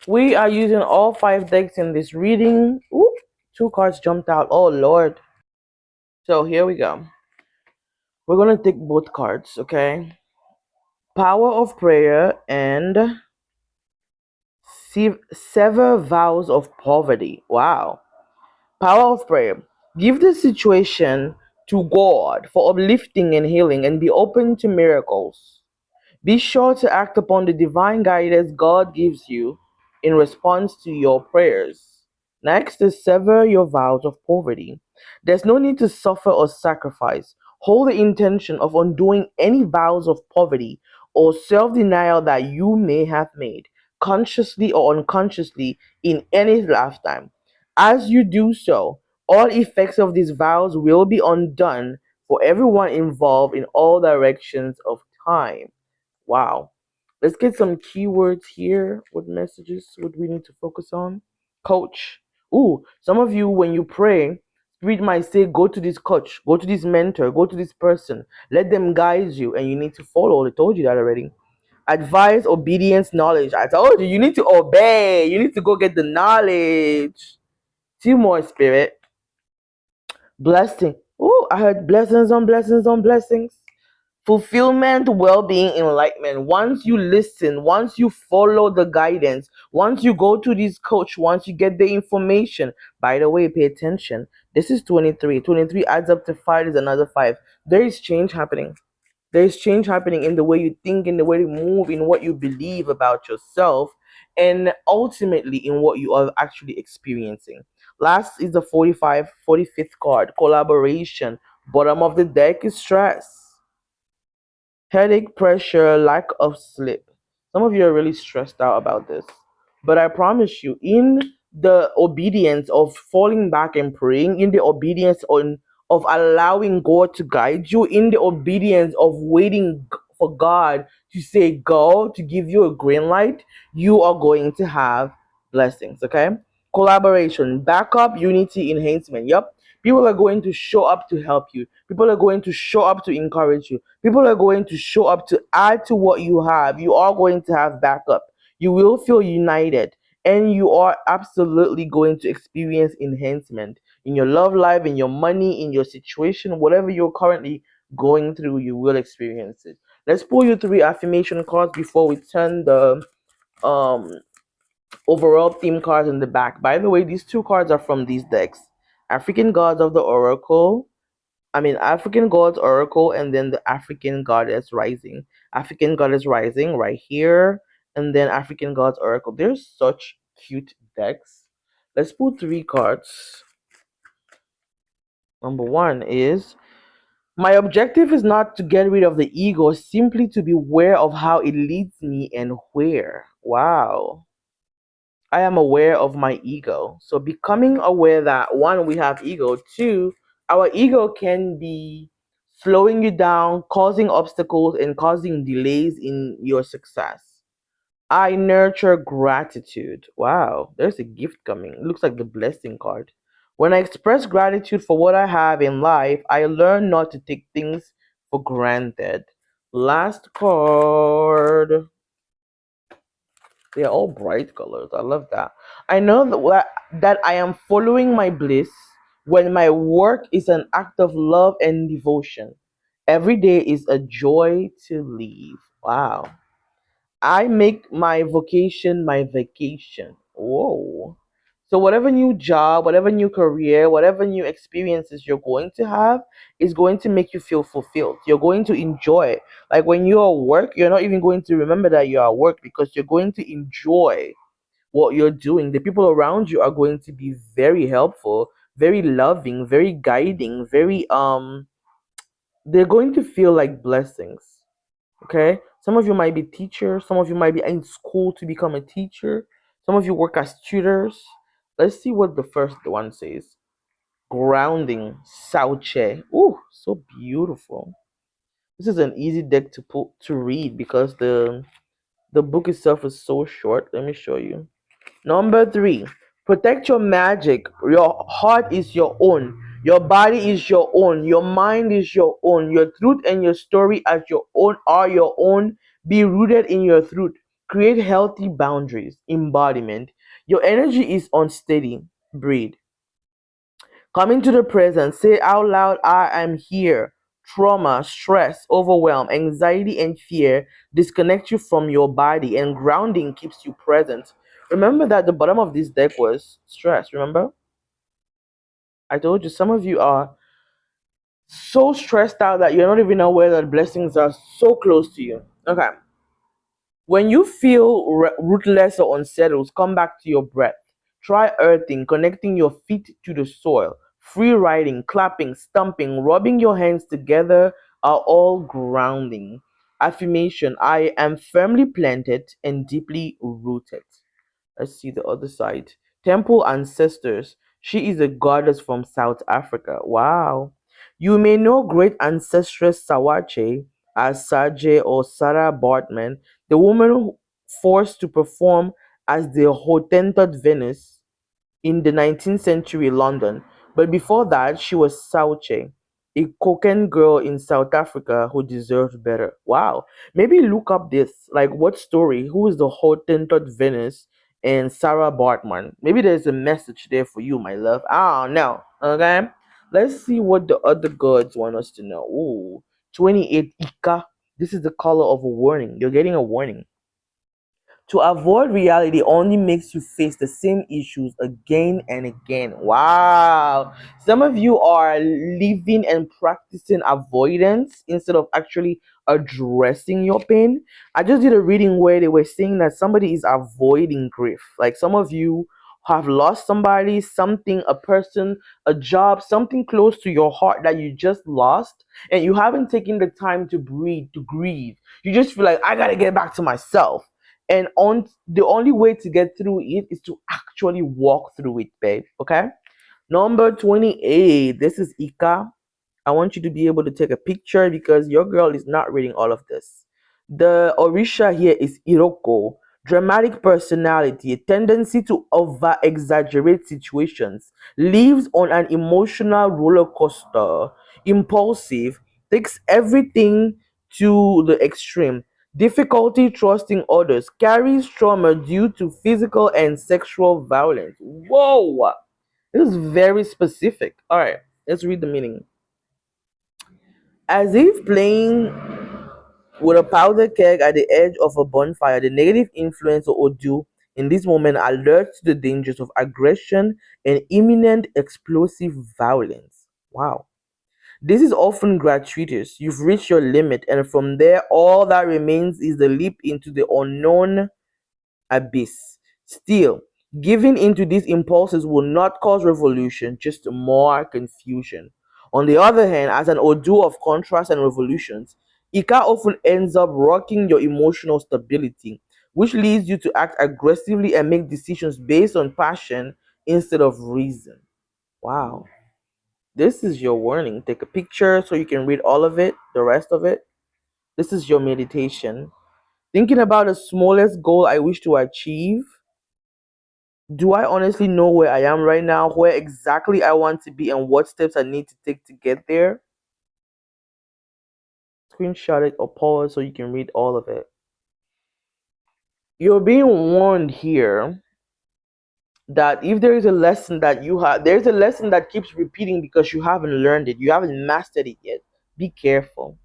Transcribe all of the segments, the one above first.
We are using all 5 decks in this reading. Ooh, 2 cards jumped out. Oh Lord. So here we go. We're gonna take both cards, okay? Power of prayer and sever vows of poverty. Wow. Power of prayer. Give the situation to God for uplifting and healing and be open to miracles. Be sure to act upon the divine guidance God gives you in response to your prayers. Next is sever your vows of poverty. There's no need to suffer or sacrifice. Hold the intention of undoing any vows of poverty or self denial that you may have made, consciously or unconsciously, in any lifetime. As you do so, all effects of these vows will be undone for everyone involved in all directions of time. Wow. Let's get some keywords here. What messages would we need to focus on? Coach. Ooh, some of you, when you pray, Spirit might say, go to this coach, go to this mentor, go to this person. Let them guide you, and you need to follow. I told you that already. Advice, obedience, knowledge. I told you, you need to obey. You need to go get the knowledge. Two more, Spirit. Blessing. Ooh, I heard blessings on blessings on blessings. Fulfillment, well-being, enlightenment. Once you listen, once you follow the guidance, once you go to this coach, once you get the information. By the way, pay attention. This is 23. 23 adds up to 5 is another 5. There is change happening. There is change happening in the way you think, in the way you move, in what you believe about yourself, and ultimately in what you are actually experiencing. Last is the 45, 45th card, collaboration. Bottom of the deck is stress, headache, pressure, lack of sleep. Some of you are really stressed out about this. But I promise you, in the obedience of falling back and praying, in the obedience of allowing God to guide you, in the obedience of waiting for God to say go, to give you a green light, you are going to have blessings, okay? Collaboration, backup, unity, enhancement. Yep. People are going to show up to help you. People are going to show up to encourage you. People are going to show up to add to what you have. You are going to have backup. You will feel united. And you are absolutely going to experience enhancement in your love life, in your money, in your situation, whatever you're currently going through, you will experience it. Let's pull you 3 affirmation cards before we turn the um overall theme cards in the back. By the way, these 2 cards are from these decks. African Gods of the Oracle, African Gods Oracle, and then the African Goddess Rising. African Goddess Rising right here, and then African Gods Oracle. They're such cute decks. Let's pull 3 cards. Number one is, my objective is not to get rid of the ego, simply to be aware of how it leads me and where. Wow. I am aware of my ego. So becoming aware that one, we have ego. Two, our ego can be slowing you down, causing obstacles, and causing delays in your success. I nurture gratitude. Wow, there's a gift coming. It looks like the blessing card. When I express gratitude for what I have in life, I learn not to take things for granted. Last card. They're all bright colors. I love that. I know that I am following my bliss when my work is an act of love and devotion. Every day is a joy to live. Wow. I make my vocation my vacation. Whoa. So whatever new job, whatever new career, whatever new experiences you're going to have is going to make you feel fulfilled. You're going to enjoy it. Like when you're at work, you're not even going to remember that you're at work because you're going to enjoy what you're doing. The people around you are going to be very helpful, very loving, very guiding, very they're going to feel like blessings. Okay, some of you might be teachers, some of you might be in school to become a teacher, some of you work as tutors. Let's see what the first one says. Grounding, Sauche. Ooh, so beautiful. This is an easy deck to read because the book itself is so short. Let me show you. Number 3, protect your magic. Your heart is your own. Your body is your own. Your mind is your own. Your truth and your story as your own are your own. Be rooted in your truth. Create healthy boundaries. Embodiment. Your energy is unsteady. Breathe. Coming to the present, say out loud, I am here. Trauma, stress, overwhelm, anxiety, and fear disconnect you from your body, and grounding keeps you present. Remember that the bottom of this deck was stress. Remember? I told you some of you are so stressed out that you're not even aware that blessings are so close to you. Okay. When you feel rootless or unsettled, come back to your breath. Try earthing, connecting your feet to the soil. Free riding, clapping, stomping, rubbing your hands together are all grounding. Affirmation: I am firmly planted and deeply rooted. Let's see the other side. Temple ancestors. She is a goddess from South Africa. Wow. You may know great ancestress Sawache as Saje or Sarah Bartman, the woman forced to perform as the Hottentot Venus in the 19th century London. But before that, she was Sauche, a cocaine girl in South Africa who deserved better. Wow. Maybe look up this. Like, what story? Who is the Hottentot Venus and Sarah Bartman? Maybe there's a message there for you, my love. I don't know. Okay. Let's see what the other gods want us to know. Ooh, 28 Ika. This is the color of a warning. You're getting a warning. To avoid reality only makes you face the same issues again and again. Wow. Some of you are living and practicing avoidance instead of actually addressing your pain. I just did a reading where they were saying that somebody is avoiding grief. Like some of you have lost somebody, something, a person, a job, something close to your heart that you just lost, and you haven't taken the time to breathe, to grieve. You just feel like, I gotta get back to myself, and on the only way to get through it is to actually walk through it, babe. Okay. Number 28. This is Ika. I want you to be able to take a picture because your girl is not reading all of this. The Orisha here is Iroko. Dramatic personality, a tendency to over exaggerate situations, lives on an emotional roller coaster, impulsive, takes everything to the extreme, difficulty trusting others, carries trauma due to physical and sexual violence. Whoa! This is very specific. All right, let's read the meaning. As if playing with a powder keg at the edge of a bonfire, the negative influence of Odu in this moment alerts to the dangers of aggression and imminent explosive violence. Wow. This is often gratuitous. You've reached your limit, and from there, all that remains is the leap into the unknown abyss. Still, giving into these impulses will not cause revolution, just more confusion. On the other hand, as an Odu of contrast and revolutions, Ika often ends up rocking your emotional stability, which leads you to act aggressively and make decisions based on passion instead of reason. Wow. This is your warning. Take a picture so you can read all of it, the rest of it. This is your meditation. Thinking about the smallest goal I wish to achieve. Do I honestly know where I am right now, where exactly I want to be, and what steps I need to take to get there? Screenshot it or pause so you can read all of it. You're being warned here that if there is a lesson that you have, there's a lesson that keeps repeating because you haven't learned it, you haven't mastered it yet. Be careful.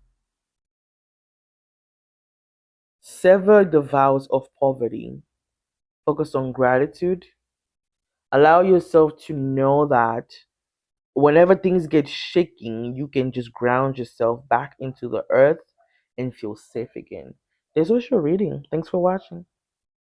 Sever the vows of poverty. Focus on gratitude. Allow yourself to know that whenever things get shaking, you can just ground yourself back into the earth and feel safe again. This was your reading. Thanks for watching.